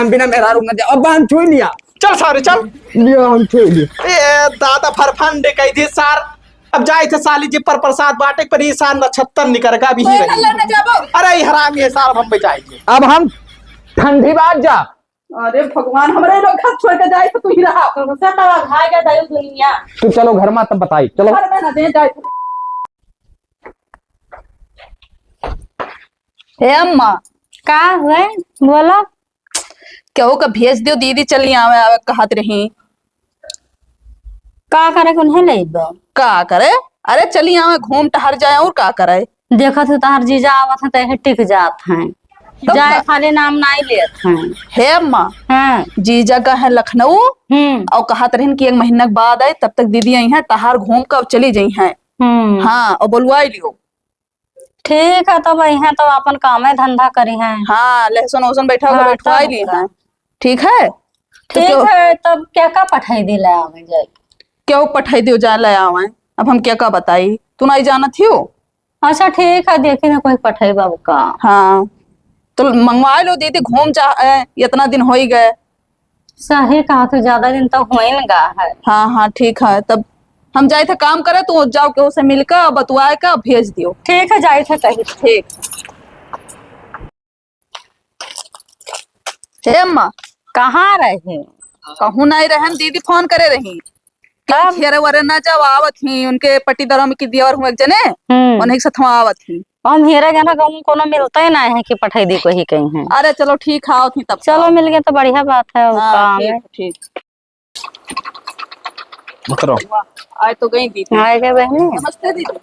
हम बिना मेरा रूम न जा। अब हम छुई लिया। चल सारे चल लिया हम छुई लिया। ए दादा फरफंड कही थी सार। अब जाए थे साली जी पर प्रसाद बांटे पर ये सार नछत्तर निकल भी ही रही। अरे हराम ये सार हम बचाएंगे। अब हम ठंडी बात जा। अरे भगवान हमारे लोग घर छोड़ के जाए तो तू ही रहा सब भाग गया दयो दुनिया। तू चलो घर में तब बताई चलो। घर में ना दे जाए। हे अम्मा का हुए बोलो। केहू का भेज दियो दीदी चली आवे आवे कहत रही। का करे उन्हें ले दो का करे? अरे चली आवे घूम टहर जाए और का करे। देखा तू तहर जीजा आवत है तो टिक जात हैं जाए खाली नाम नहीं लेत हैं। हे अम्मा हाँ जीजा का है लखनऊ और कहत रहन कि 1 महीना के बाद आए तब तक दीदी आई है टहर घूम कर चली जाई है। हाँ और बोलवाई लियो। ठीक है तब यहाँ तो अपन काम है धंधा करी है। हाँ लहसुन वहसुन बैठा हाँ, बैठवाई ली है। ठीक है ठीक है तब क्या का पठाई दी ले आवे जाए। क्यों पठाई दियो जाए ले आवे। अब हम क्या का बताई तू नहीं जाना थियो। अच्छा ठीक है देखे ना कोई पठाई बाबू का। हाँ तो मंगवा लो दीदी घूम जा इतना दिन हो ही गए। सही कहा तो ज्यादा दिन तो हो ही न गा है। हाँ हाँ ठीक है तब हम जाए थे काम करे तो जाओ के उसे मिलकर बतवाए का भेज दियो। ठीक है जाए थे कहीं। ठीक हे अम्मा कहाँ रहे कहूँ नहीं रहे दीदी फोन करे रही घेरे वरे न जाओ आवत ही उनके पट्टीदारों में की दिया हुए जने उन्हीं के साथ आवत ही। हम हेरे गए ना कोनो मिलता ही ना है कि पठाई दी को ही कहीं है। अरे चलो ठीक है थी तब चलो मिल गया तो बढ़िया बात है। हाँ, ठीक आए तो गई दीदी। आए गए बहनी। नमस्ते दीदी।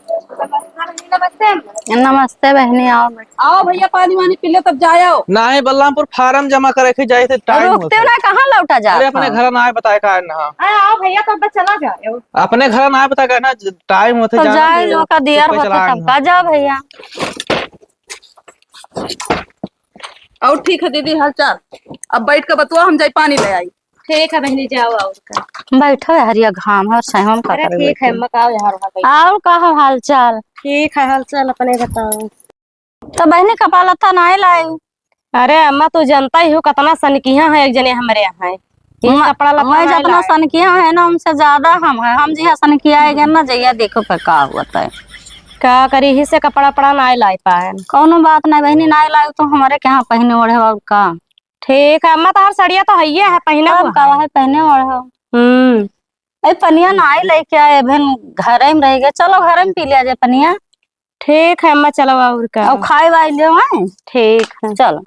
नमस्ते बहनी आओ आओ भैया पानी वानी पी ले तब जाओ। नहीं बल्लामपुर फार्म जमा करे के जाए थे टाइम रुकते ना कहाँ लौटा जा। अरे अपने घर ना बताए का ना। आओ भैया तब चला जाए। अपने घर ना बताए का ना टाइम होते तो जाए जो का दियर होते तब का जाओ भैया। और ठीक है दीदी हाल चाल। अब बैठ कर बतुआ हम जाए पानी ले आई। ठीक है बहनी जाओ और का बैठो हरिया घाम है और सहम का करे। ठीक है मकाओ यार। और कहा हाल चाल। ठीक है हाल चाल अपने बताओ। तो बहनी कपाल था नहीं लाई। अरे अम्मा तू जानता ही हो कितना सनकिया है एक जने हमारे यहाँ है। कपड़ा लता जितना सनकिया है ना हमसे ज्यादा हम है। हम जी सनकिया है ना जइया देखो पे का होता है। का करी ही से कपड़ा पड़ा नहीं लाई पाए। कोनो बात नहीं बहनी नहीं लाई तो हमारे क्या पहने ओढ़े और का। ठीक है अम्मा तार सड़िया तो है पहने का है पहने ओढ़े। पनिया नहीं लेके आए बहन घर में रह गए। चलो घर में पी लिया जाए पनिया। ठीक है अम्मा चलो और का। और खाए वाई लियो है। ठीक है चलो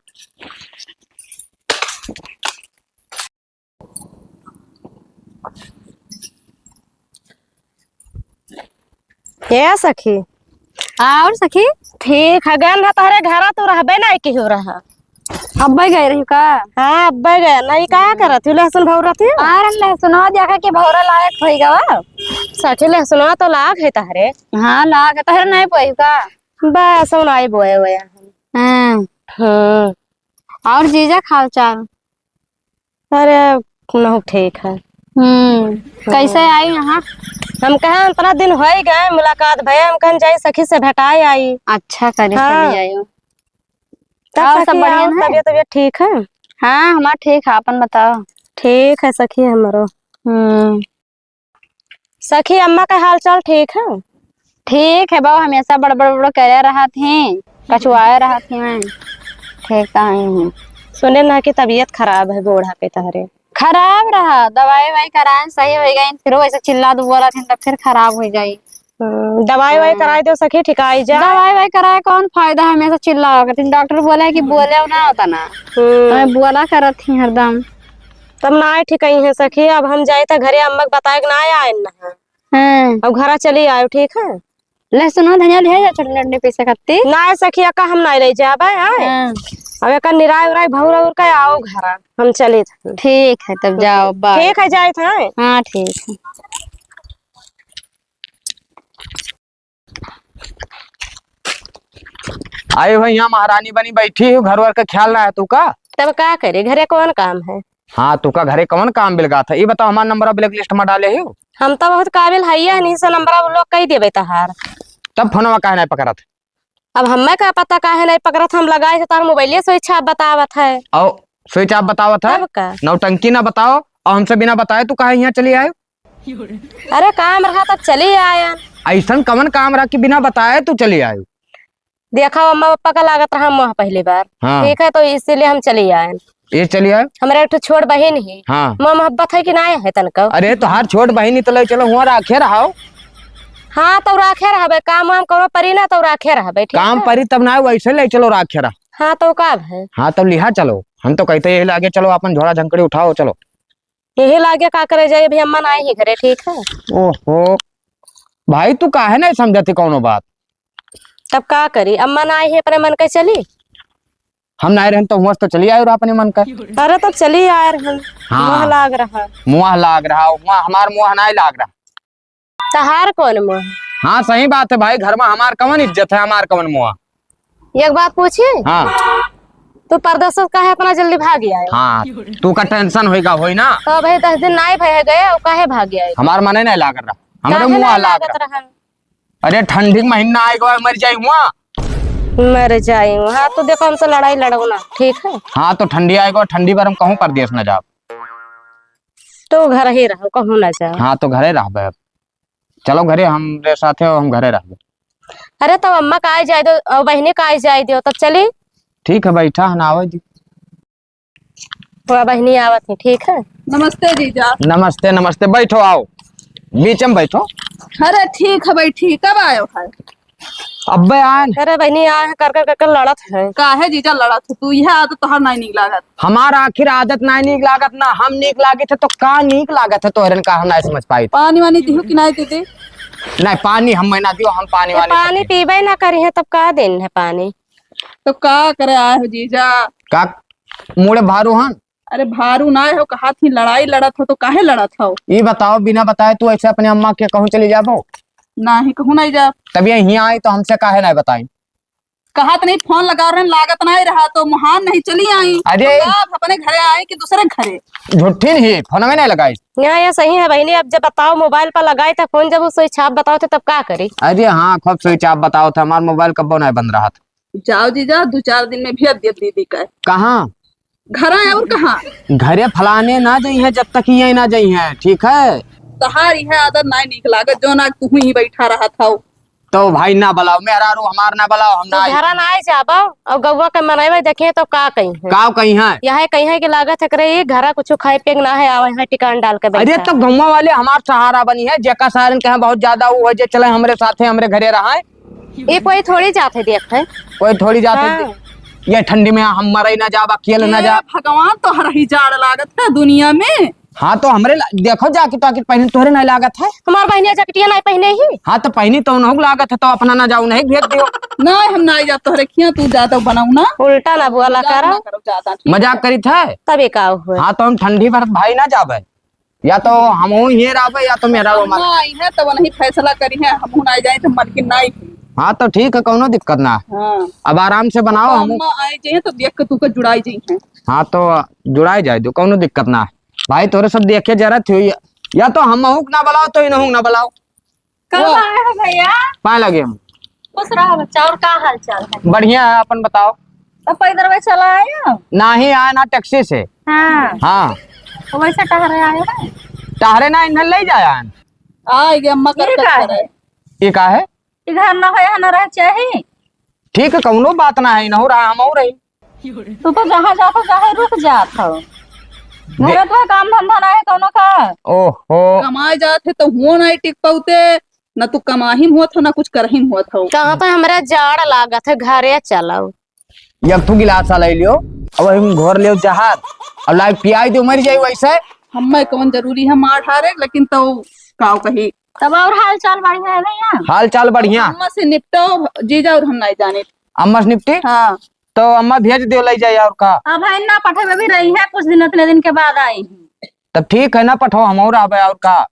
ये सखी। और सखी ठीक है गन है तारे घर तो रहबे नहीं की हो रहा। अब्बा गए रही का। हाँ अब्बा गए नहीं का करत थी लहसुन भौरा थी। अरे लहसुन देखा के भौरा लायक होई गवा। सठी लहसुन तो लाग है तारे। हाँ लाग तहर नहीं पई का। बस नहीं बोए हुए। हाँ और जीजा खाल चाल। अरे नहीं ठीक है। कैसे आई यहाँ। हम कहा इतना दिन हो गए मुलाकात भैया हम कहीं जाए सखी से भेटाए आई। अच्छा करे हाँ। चली आयो। तब सब बढ़िया है। तबियत ठीक है। हाँ हमारा ठीक है अपन बताओ। ठीक है सखी हमारो। सखी अम्मा का हाल चाल ठीक है। ठीक है बाबू हमेशा बड़ बड़ बड़ करे रहा थे कछुआए रहा थे मैं ठीक हूँ। सुने ना कि तबीयत खराब है बूढ़ा पे तहरे। खराब रहा दवाई वाई कराए सही हो गई फिर वैसे चिल्ला दो बोला थे फिर खराब हो जाये। दवाई वाई कराए दो सखी ठिकाई जा। दवाई वाई कराए कौन फायदा है हमेशा चिल्ला डॉक्टर बोला कि बोले ना होता ना मैं बोला करत थी हरदम। तब ना ठिकाई है सखी अब हम जाए तो घरे अम्मा बताए ना आए ना। अब घर चली आयो ठीक है। लहसुन धनिया ले जा चटनी पैसे खाती ना सखी अका हम नहीं ले जाबे अब एक निराय उराय भौरा उर का आओ घर हम चले थे। ठीक है तब जाओ बाय। ठीक है जाए थे। हाँ ठीक है। आए भाई यहाँ महारानी बनी बैठी हो घर वर का ख्याल ना है तू का। तब क्या करे घरे कौन काम है। हाँ तू का घरे कौन काम बिलगा था ये बताओ हमारा नंबर ब्लैक लिस्ट में डाले हो। हम तो बहुत काबिल है नहीं से नंबर लोग कही देवे तहार। तब फोन में काहे नहीं पकड़ा था। अब हमें क्या पता काहे नहीं पकड़त हम लगाए तार मोबाइल से इच्छा बतावत है। और स्विच ऑफ बताओ था, तब का नौटंकी ना बताओ, और हमसे बिना बताए तू कहे यहाँ चली आयो। अरे काम रहा तब चली आया। ऐसा कवन काम रहा कि बिना बताए तू चली आयो। देखा अम्मा पापा का लागत रहा मुँह पहली बार। हाँ। ठीक है तो इसीलिए हम चली आए। ये चली आयो। हमारे एक छोट बहन ही हाँ। मोह मोहब्बत है कि ना है तनको। अरे तो हर छोट बहनी तो ले चलो हुआ राखे रहो। हाँ तो राखे रहबे, काम वाम करो परी ना तो राखे रहबे। ठीक काम है? परी तब ना वैसे ले चलो राखे रहा। हाँ तो कब है हाँ तब लिहा चलो, हम तो कहते यही लागे चलो अपन झोड़ा झंकड़ी उठाओ चलो। यही लागे का करे जाए भी अम्मा ना ही घरे। ठीक है ओहो भाई तू काहे नहीं समझती कोनो बात। तब का करी, अम्मा ना आई है अपने मन के चली। हम नहीं रहे तो हुआ तो चली आयो अपने मन का। अरे तब चली आ रहे हैं। हाँ। मुँह लाग रहा। मुँह लाग रहा, वहाँ हमार मुँह नहीं लाग रहा। तहार कौन मुँह? हाँ सही बात है भाई, घर में हमार कवन इज्जत है, हमार कवन मुँह। एक बात पूछी, हाँ तू परदेश काहे इतना जल्दी भाग आयो? हाँ तू का टेंशन होगा होई ना। तो भाई 10 दिन नहीं भय गए और काहे भाग आयो? हमार मने नहीं लाग रहा, हमारे काहे मुँह ना लाग लागत रहा। रहा? अरे ठंडी के महीना आएगा मर जाए हुआ। मर जाए। हाँ तो देखो हमसे लड़ाई लड़ो ना। ठीक है हाँ तो ठंडी आएगा, ठंडी बार हम कहूँ परदेश न जाओ। तो घर ही रहो, कहूँ ना जाओ। हाँ तो घरे रह अब, चलो घरे हमरे साथे हो, हम घरे रह। अरे तो अम्मा का जाए दो और बहनी का जाए दो तब चली। ठीक है बैठा है ना आवे जी। वह बहनी आवत है। ठीक है नमस्ते जीजा। नमस्ते नमस्ते, बैठो आओ बीच में बैठो। अरे ठीक है भाई, ठीक कब आयो है? अब्बे आन। अरे बहनी आए कर लड़त है। काहे जीजा लड़ा थे तू? यह आदत तोहर नहीं निक लागत। हमारा आखिर आदत नहीं नीक लागत ना, हम नीक लागे थे तो का नीक लागत है तोहरन का, हम नहीं समझ पाई। पानी वानी दिहु कि नहीं दीदी? नहीं पानी हम महीना दियो, हम पानी वाले पानी पीबे ना करी है तब का दिन है पानी। तो का करे आए हो जीजा? का मुड़े भारू हन। अरे भारू ना हो, कहा थी लड़ाई लड़त हो तो काहे लड़त हो? ये बताओ बिना बताए तू ऐसे अपने अम्मा के कहूँ चली जाबो? ना ही कहूँ नहीं जा। तब ये यहाँ आई तो हमसे काहे नहीं बताई? कहा तो नहीं, फोन लगा रहे लागत नहीं रहा तो मुहान नहीं चली आई। अरे! तो आप अपने घरे आए कि दूसरे घरे? झूठी नहीं, फोन में नहीं लगाई। यहाँ ये सही है बहनी। अब जब बताओ मोबाइल पर लगाए था फोन, जब उस छाप बताओ थे तब का करी? अरे हाँ खूब स्विच आप बताओ था, हमारा मोबाइल कब नहीं बंद रहा था। जाओ जीजा, 2-4 दिन में भेज दिया दीदी का। कहाँ घर आए और कहाँ? घरे फलाने ना जाई है जब तक ये ना जाई है। ठीक है तहारी है आदत नहीं निक लागत, जो ना तू ही बैठा रहा था। तो भाई ना बुलाओ, मेरा रू हमार ना बुलाओ, हम ना घर ना आए जाबो और गौवा के मनावे देखे तो का कहीं है? गाँव कहीं है। यह कहीं है कि लागत है करे घर कुछ खाए पिए ना है, आवे है टिकान डाल के अरे बैठा। तो गौवा वाले हमार सहारा बनी है, जेका सहारन के बहुत ज्यादा वो है जे चले हमरे साथे हमरे घरे रहा है। ये कोई थोड़ी जाते देख है, कोई थोड़ी जाते हाँ। ये ठंडी में हम मरे ना जा, अकेले ना जा। भगवान तो हर ही जाड़ लागत है दुनिया में। हाँ तो हमरे देखो जाके तो पहले तोहरे नहीं लागत है। हमार बहनिया जकटिया नहीं पहने ही। हाँ तो पहनी तो उन्हों लागत है, तो अपना ना जाऊ नहीं भेज दियो। नहीं हम नहीं जाते रखिया, तू जाता बनाऊ ना। उल्टा ना बुआला करा, करो ज्यादा, ठीक? मजाक करी थे तभी का हुए। हाँ तो हम ठंडी भर भाई ना जाबे, या तो हम ही राबे या तो मेरा वो मन। नहीं है तो वही फैसला करी है, हम नहीं जाए तो मन की नहीं। हाँ तो ठीक है, कोनो दिक्कत ना। हाँ अब आराम से बनाओ हम। अम्मा आए जाए तो देख के तू के जुड़ाई जाई है। हाँ तो जुड़ाई जाए दो, कोनो दिक्कत ना भाई। तोरे सब देखे जरा थी, या तो हम ना बुलाओ तो इन्हों ना बुलाओ। कब आए हो भैया? पाए लगे हम। खुश रहो बच्चा। और का हाल चाल है? बढ़िया है, अपन बताओ। तो पैदल में चला आए हो? ना ही आए ना टैक्सी से। हाँ हाँ तो वैसे टहरे आए हो? टहरे ना इन्हें ले जाया। आए गे अम्मा कर ये का है? करे। ये का है? घर न हो न रह चाहिए। ठीक है कौनो बात ना है, इन्हों रहा हम रही। तू तो जहाँ जाता जहाँ रुक जात हो। घर तो काम धंधा नहीं कोनो का। ओहो कमाए जाते तो हुआ नहीं टिक पाते, न तू कमाहिम हुआ था न कुछ करहिम हुआ था। कहाँ तो हमरा जाड़ लागत है, घरे चलाओ। एक तू गिलास ले लियो, अब हम घोर लियो जहाज और लाइक पियाई दो, मर जाई वैसे। हमें कौन जरूरी है मार ठारे, लेकिन तो काव कही। तब और हाल चाल बढ़िया है भैया? हाल चाल बढ़िया। अम्मा से निपटो जीजा, और हम नहीं जाने। अम्मा से निपटी हाँ तो अम्मा भेज दियो ले जाए और का। अब है ना पठे में भी रही है, कुछ दिन इतने दिन के बाद आई हूँ। तब ठीक है ना, पठो हम और आबे और का।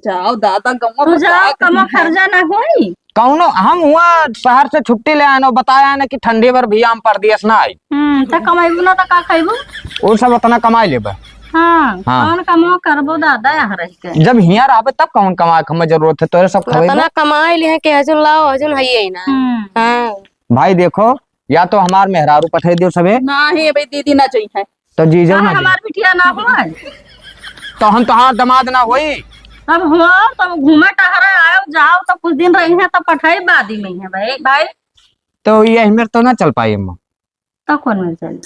जाओ दादा गम्मा तू जाओ, कमा खर्चा ना होई। कौनो हम हुआ शहर से छुट्टी ले आए बताया ना कि ठंडी भर भी हम परदेश ना आई। तो कमाइबू ना तो का खाइबू? वो सब उतना कमाई लेबे। हाँ हाँ। कौन कमो करबो दादा यहाँ रह के? जब हियार आबे तब कौन कमा हमें जरूरत है, तोरे सब खबे। उतना कमाई लिए कि हजून लाओ, हजून है ही ना। हाँ भाई देखो, या तो हमार मेहरारू पठे दियो सबे। नहीं भाई दीदी ना चाहिए। तो जीजो ना हमार बिटिया ना हुआ तो हम तोहार दामाद ना होई। अब हुआ तब घूमा टहरा आओ जाओ तो कुछ दिन रही है तब पठाई बादी में है भाई भाई तो ये हमें तो ना चल पाई अम्मा। तो कौन में चल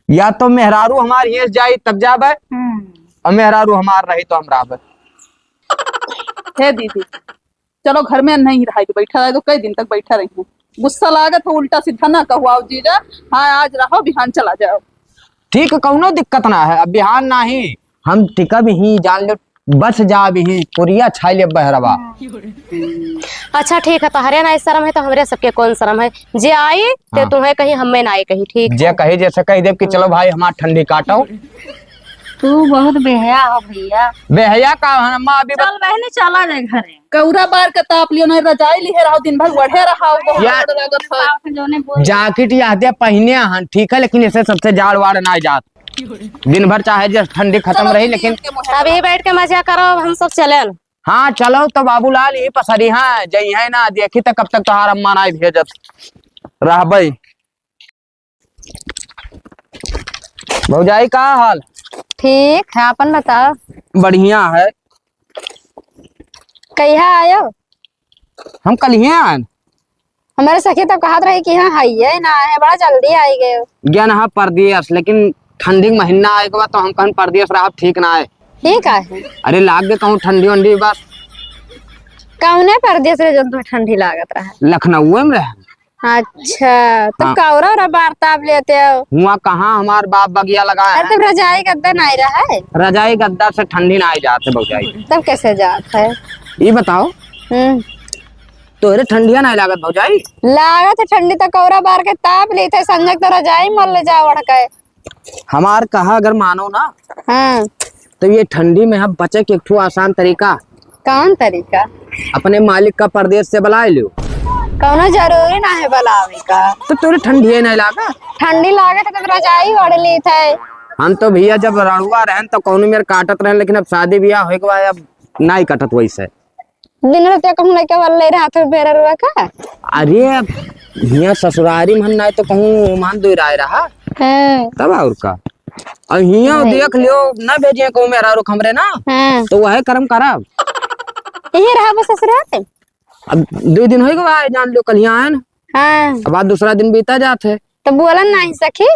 या तो मेहरारू हमार ये जाई तब जाबे और मेहरारू हमार रही तो हम राबे। हे दीदी चलो घर में नहीं रहा बैठा रहे तो कई दिन तक बैठा रही हूँ। गुस्सा लागत हो उल्टा सीधा ना कहो आओ जीजा, हाँ आज रहो बिहान चला जाओ। ठीक है कौनो दिक्कत ना है, अब बिहान ना ही हम टिका भी ही जान लो बस जा भी ही पुरिया छाई ले बहरवा। अच्छा ठीक है, तोहरे ना शर्म है तो हमरे सबके कौन शर्म है। जे आई ते हाँ। तुम्हें कहीं हमें ना आई कहीं। ठीक जे कहे जैसे कह दे कि चलो भाई हमार ठंडी काटो। तू बहुत बेहया हो भैया। बेहया का अम्मा अभी चल बहनी चला जाए घरे। कौरा बार के ताप लियो नहीं रजाई लिहे रहो दिन भर बढ़े रहा बहुत यार, डर लागत है। जोने बोल जैकेट यादे पहने हन ठीक है, लेकिन ऐसे सबसे जाड़ वाड़ ना जात। दिन भर चाहे जब ठंडी खत्म रही लेकिन अभी बैठ के मजा करो, हम सब चले। हाँ चलो तो बाबूलाल ये पसरी हाँ जई है ना देखी तो कब तक तोहार अम्मा ना भेजत रह भाई। भौजाई का हाल? ठीक है, अपन बताओ। बढ़िया है। कहिया आयो? हम कल ही आन हमारे सखी तो कहत रही कि हाँ है ना है, बड़ा जल्दी आई गए। ज्ञान हाँ परदेश, लेकिन ठंडी महीना आए के बाद तो हम कहन परदेश रहा ठीक ना है। ठीक है। अरे लाग दे कहूँ ठंडी वंडी बस कौने परदेश रे जो तुम्हें ठंडी लागत रहा? लखनऊ में रहे। अच्छा तो हाँ। कौरा और वार्ताप लेते हो? हुआ कहाँ हमार बाप बगिया लगाया है। तब रजाई गद्दा नहीं रहा है। रजाई गद्दा से ठंडी ना आई जाते भौजाई। तब कैसे जात है? ये बताओ तोरे ठंडिया नहीं लागत भौजाई? लागत है ठंडी तो कौरा बार के ताप लेते संजक तो रजाई मल ले जा ओढ़ के। हमार कहा अगर मानो ना हाँ तो ये ठंडी में हम बचे के एक ठो आसान तरीका। कौन तरीका? अपने मालिक का परदेश से बुला लो। कौनो जरूरी ना है बुलावे का। तो तोरे ठंडी नहीं लागा? ठंडी लागत है तो रजाई ओढ़ ली थे। हम तो भैया जब रणुआ रहन तो कौन मेरे काटत रहन, लेकिन अब शादी ब्याह हो के बाद अब नहीं कटत वैसे। दिन रात कहूँ लेके वाले रात में बेरा रुआ का। अरे भैया ससुरारी मन नहीं तो कहूँ मान दो राय रहा हाँ तब और का। और हिया देख लियो ना भेजिए कहूँ मेरा रुख हमरे ना हाँ तो वह कर्म करब। यही रहा बस ससुराल। अब 2 दिन हो गए जान लो कल यहाँ आए ना, हाँ अब बाद दूसरा दिन बीता जाते। तो बोलन नहीं सखी।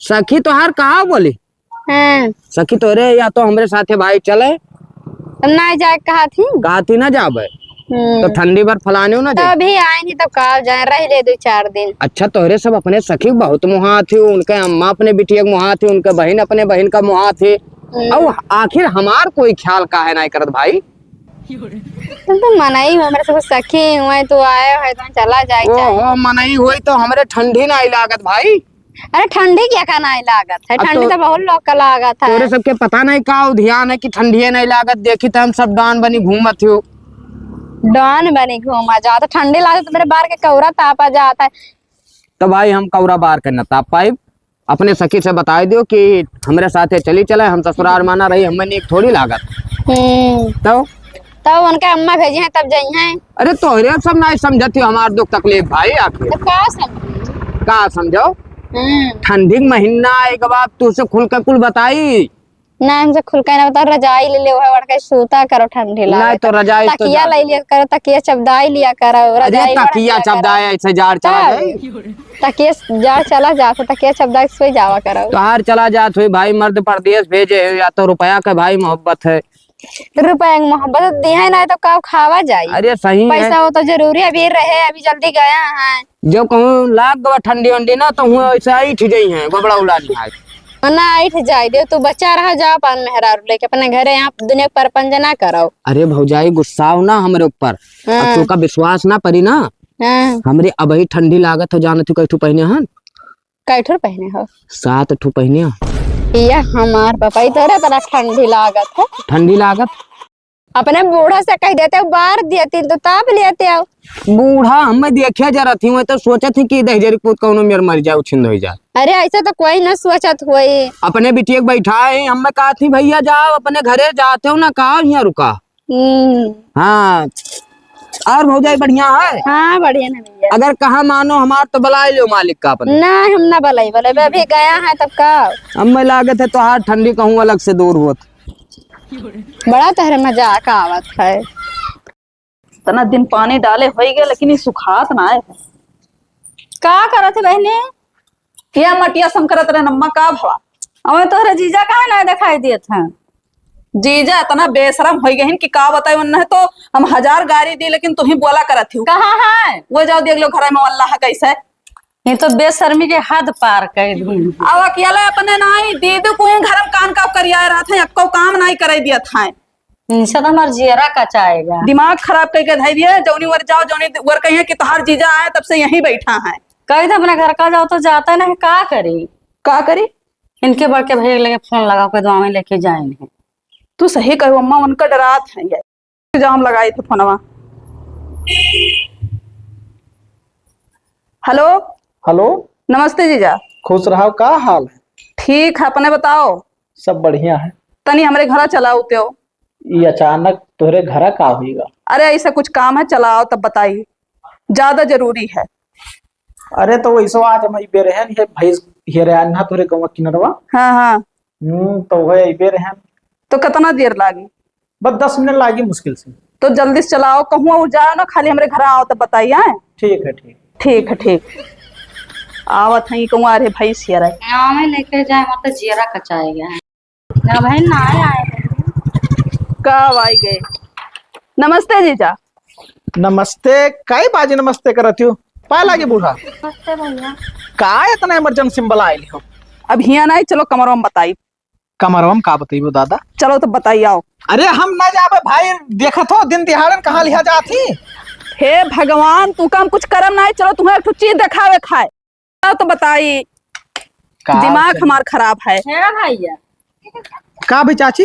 सखी तो हर कहा बोली? हाँ सखी तोरे या तो हमरे साथे भाई चले तब नहीं जाए कहा थी ना जाबे तो ठंडी भर फलाने हो ना तो जाए। अभी आए नहीं तो कहा जाए रह ले 2-4 दिन। अच्छा तोहरे सब अपने सखी बहुत मुहा थे, उनके अम्मा अपने बिटिया के मुहा थे, उनके बहन अपने बहन का मुहा थे। अब आखिर हमार कोई ख्याल काहे नहीं करत भाई? तो मनाई हो मेरे सब सखी हुए तो आए है तो चला जाए ओ मनाई हुई तो हमरे ठंडी नहीं लागत भाई। अरे ठंडी क्या का नहीं लागत है? अब ठंडी तो- तो बहुत लोग का लागत है। तोरे सबके पता नहीं का ध्यान है कि ठंडी नहीं लागत। देखी तो हम सब डान बनी घूमत हो। डॉन बनी घूमा जाओ तो ठंडी लागत तो मेरे बार के कौरा तापा जाता है। तो भाई हम कौरा बार के न ताप पाइब। अपने सखी से बता दो कि हमरे साथे चली चले, हम ससुराल माना रही हमने एक थोड़ी लागत। तो तब उनके अम्मा भेजी हैं तब जाई हैं। अरे तोहरे सब नहीं समझती हमार दुख तकलीफ भाई। आखिर तो का समझी? का समझो ठंडी के महीना एक बार तुझसे खुल के कुल बताई ना हमसे खुल के ना बता। रजाई ले ले वह के सूता करो ठंडी नहीं लागे तो रजाई तो तकिया ले लिया करो, तकिया चबदाई लिया करो। अरे रजाई तकिया चबदाए ऐसे जाड़ चला तब। गई। तकिया जाड़ चला जाता तकिया चबदाई से जावा करो। तो हार चला जात हुई भाई मर्द परदेश भेजे या तो रुपया का भाई मोहब्बत है। रुपया की मोहब्बत दी है ना तो का खावा जाए। अरे सही है। पैसा हो तो जरूरी अभी रहे, अभी जल्दी गया है। जब कहूँ लाग गवा ठंडी वंडी ना तो हुआ ऐसा ही ठीक है गोबड़ा उड़ा लिया ना आइठ जाए दे तू बच्चा रहा जा पान मेहरारू लेके अपने घरे यहाँ दुनिया पर पंज ना करो। अरे भौजाई गुस्सा हो ना हमरे ऊपर। अब तो का विश्वास ना परी ना हमरे अब ही ठंडी लागत हो जाना तू कैठू पहने हन कैठुर पहने हो 7 ठू पहने या हमार पापा तोरे तरह ठंडी लागत है। ठंडी लागत अपने बूढ़ा से कह देते बार देती तो ताप लेते आओ। बूढ़ा हमें देखे जरा थी मैं तो सोचा थी कि दहजरी पूत कौनो मेरे मर जाए उछिंद हो जाए। अरे ऐसा तो कोई न सोचत हुई। अपने बिटिया बैठा है हमें कहा थी भैया जाओ अपने घरे जाते हो ना कहा यहाँ रुका। हाँ और भौजाई बढ़िया है? हाँ बढ़िया ना भैया। अगर कहा मानो हमार तो बुला लो मालिक का अपने। ना हम ना बोले अभी गया है तब का। अब मैं लागत है तो हाथ ठंडी कहूँ अलग से दूर हुआ। बड़ा तहरे मजाक आवत है। इतना दिन पानी डाले हो गए लेकिन ये सुखात ना है। का करत है बहने? क्या मटिया संकरत रहे नम्मा का भवा। हमें तोहरे जीजा का ना दिखाई दिए थे। जीजा इतना बेशरम हो गए कि का बताए उन्हें तो हम 1000 गाड़ी दी लेकिन तुम ही बोला करत हो। कहाँ है? वो जाओ देख लो घर में अल्लाह कैसे। ये तो बेशर्मी के हद पार कर दी। अब अकेले अपने नहीं दीदी को घर में कान का करिया रहा था आपको काम नहीं कर दिया था। इनसे तो हमारा जीरा कचाएगा। दिमाग खराब करके धै दिए जौनी वर जाओ जौनी वर कहिए कि तोहार जीजा आए तब से यहीं बैठा है। कहीं तो अपने घर का जाओ तो जाता नहीं का करी। का करी? इनके बड़के भैया लगे फोन लगा के दुआ में लेके जाएंगे। तू सही कहो अम्मा उनका डरात है ये जाम लगाई थे फोनवा। हेलो हेलो, नमस्ते जीजा। खुश रहो, का हाल है? ठीक है अपने बताओ। सब बढ़िया है। तनी हमारे घर चलाओ त्यो। ये अचानक तोहरे घरा का होगा? अरे ऐसा कुछ काम है चलाओ तब बताइए, ज्यादा जरूरी है। अरे तो वैसो आज हम बेरहन है भैंस हेरन ना तोहरे गांव किनरवा। हाँ हाँ तो वह बेरहन तो कितना देर लागी? बस 10 मिनट लागी मुश्किल से। तो जल्दी से चलाओ कहूँ जाओ ना खाली हमारे घर आओ तब बताइए। ठीक है ठीक। ठीक है ठीक। आवत है कहूँ अरे भाई शेर है गाँव में लेके जाए मतलब जीरा कचाएगा। ना भाई ना आए कब आई गए। नमस्ते जीजा। नमस्ते। काई बाजी नमस्ते करत हो? पा लागे बूढ़ा नमस्ते भैया। का इतना इमरजेंसी में बुलाए हो? अब हिया नहीं चलो कमरों में बताई। कमरवा में का बताइबो दादा? चलो तो बताइए आओ। अरे हम ना जाबे भाई, देखत हो दिन दिहाड़न कहाँ लिया जाती। हे भगवान तू काम कुछ करम नहीं। चलो तुम्हें एक चीज दिखावे खाए तो बताई। दिमाग हमार खराब है। भैया का भी चाची?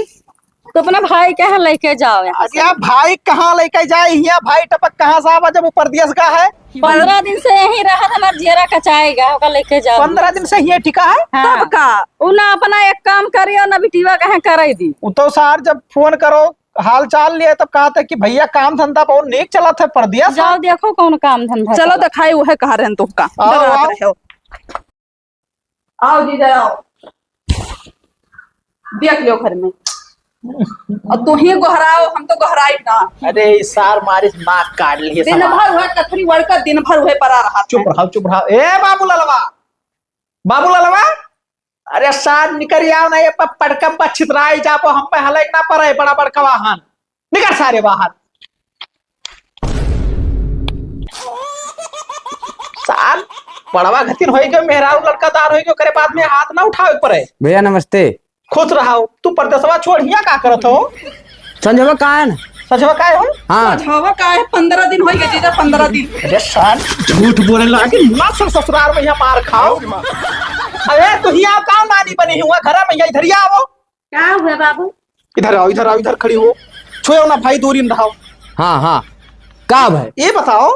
तो अपने भाई के यहाँ लेके जाओ यहाँ से। या भाई कहाँ लेके जाए? यहाँ भाई टपक कहाँ से आवा जब ऊपर दियस का है? 15 दिन से यही रहा था हमारा जीरा कचाएगा होगा लेके जाओ। 15 दिन से ये टिका है। हाँ। तब का उन्हें अपना एक काम करियो ना बिटिया कहे करे दी। तो सार जब फोन करो हाल चाल लिए तब कहा था कि भैया काम धंधा बहुत नेक चला था पर दिया जाओ देखो कौन काम धंधा। चलो दिखाई वह कहा रहे तुम का आओ, डरात आओ। रहे हो। आओ जी जाओ देख लो घर में। और तू ही गोहराओ हम तो गोहराई ना। अरे इस सार मारिस नाक काट लिए दिन भर हुए कथरी वड़का दिन भर हुए परा रहा। चुप रहो चुप रहो। ए बाबू ललवा, बाबू ललवा, अरे सार निकल आओ ना ये पटकम पर छितराई जापो हम पे हलक ना पड़े बड़ा बड़का वाहन निकल सारे बाहर। साल बड़वा घतिन होई गयो मेहरारू लड़का दार होई गयो करे बाद में हाथ ना उठावे पड़े। भैया नमस्ते। खुश रहो। तू परदेसवा छोड़ हिया का करत हो? संजय कहाँ है ना? सचवा काय हो? हाँ झावा का है 15 दिन हो गए जीजा 15 दिन। अरे साल झूठ बोले लागे ना सब ससुराल में यहाँ मार खाओ। अरे तू हिया का नानी बनी हुआ घर में इधर ही आओ। क्या हुआ बाबू? इधर आओ इधर आओ इधर खड़ी हो। छुए ना भाई दूरी में रहो। हाँ हाँ का भाई? ये बताओ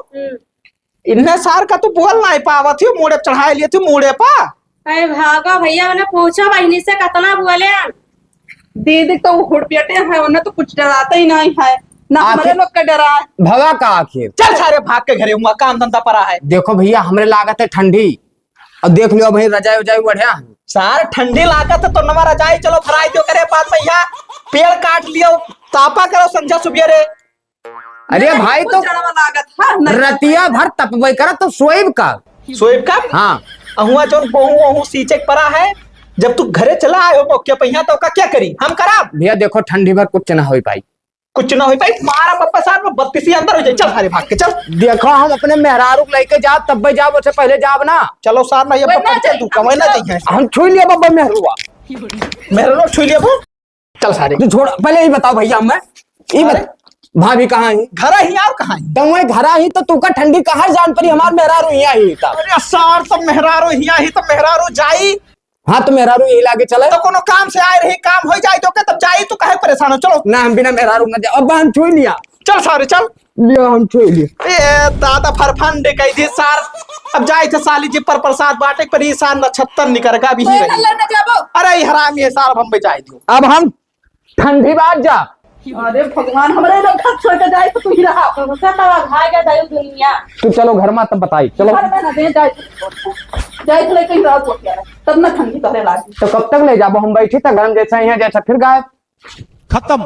इन्हें सार का तू बोल नहीं पावा थी मोड़े चढ़ाए लिए थी मोड़े पा। अरे भागा भैया मैंने पूछा बहनी से कितना बोले। दीदी तो हुड़पियटे है उन्हें तो कुछ डराता ही नहीं है ना हमारे लोग का डरा। भगा का आखिर? चल सारे भाग के घरे हुआ काम धंधा पड़ा है। देखो भैया हमरे लागत है ठंडी और देख लियो भाई रजाई वजाई बढ़िया। सार ठंडी लागत है तो नवा रजाई चलो भराई दो करे बाद में यहाँ पेड़ काट लियो तापा करो संझा सुबेरे। अरे भाई तो लागत है रतिया भर तपबई करा तो सोएब का। सोएब का? हाँ अहुआ जो बहु सींचे पड़ा है जब तू घरे चला आयो मौके पहिया तो का क्या करी हम करा? भैया देखो ठंडी भर कुछ ना हो पाई। कुछ ना हो पाई मारा पप्पा साहब में 32 अंदर हो जाए। चल सारे भाग के चल। देखो हम अपने मेहरारू लेके जाब तब जाब उससे पहले जाब ना। चलो सार ना ये पप्पा चल तू कमाई ना चाहिए। हम छू लिया बब्बा मेहरुआ मेरे लोग छू लिया वो। चल सारे तू छोड़ पहले ही बताओ भैया मैं ये बता भाभी कहाँ है? घर ही आओ कहाँ है? दमुए घरा ही तो तू का ठंडी कहाँ जान पड़ी हमार मेहरारू यहाँ ही था। अरे सार तो मेहरारू हिया ही तो मेहरारू जाई। हाँ तो मेहरारू यही लागे चले तो कोनो काम से आए रही काम हो जाए तो क्या तब जाई तो काहे परेशान हो? चलो ना हम बिना मेहरारू ना जा। अब हम छू लिया। चल सारे चल लिया हम छू लिया। ए दादा फरफन दे कही थी सार अब जाए थे साली जी पर प्रसाद बांटे पर ये सार 76 निकर का भी ही रही। अरे हरामी है सार हम जाए दो। अब हम ठंडी बात जा अरे भगवान हमारे लोग घर छोड़ के जाए तो तू ही रहा भाग गया दुनिया। तू चलो घर में तब बताई चलो। घर में ना दे जाए तो लेकिन रात हो गया तब ना ठंडी करे लागी। तो कब तक ले जाबो हम बैठी था गरम जैसा ही है जैसा फिर गायब। खत्म।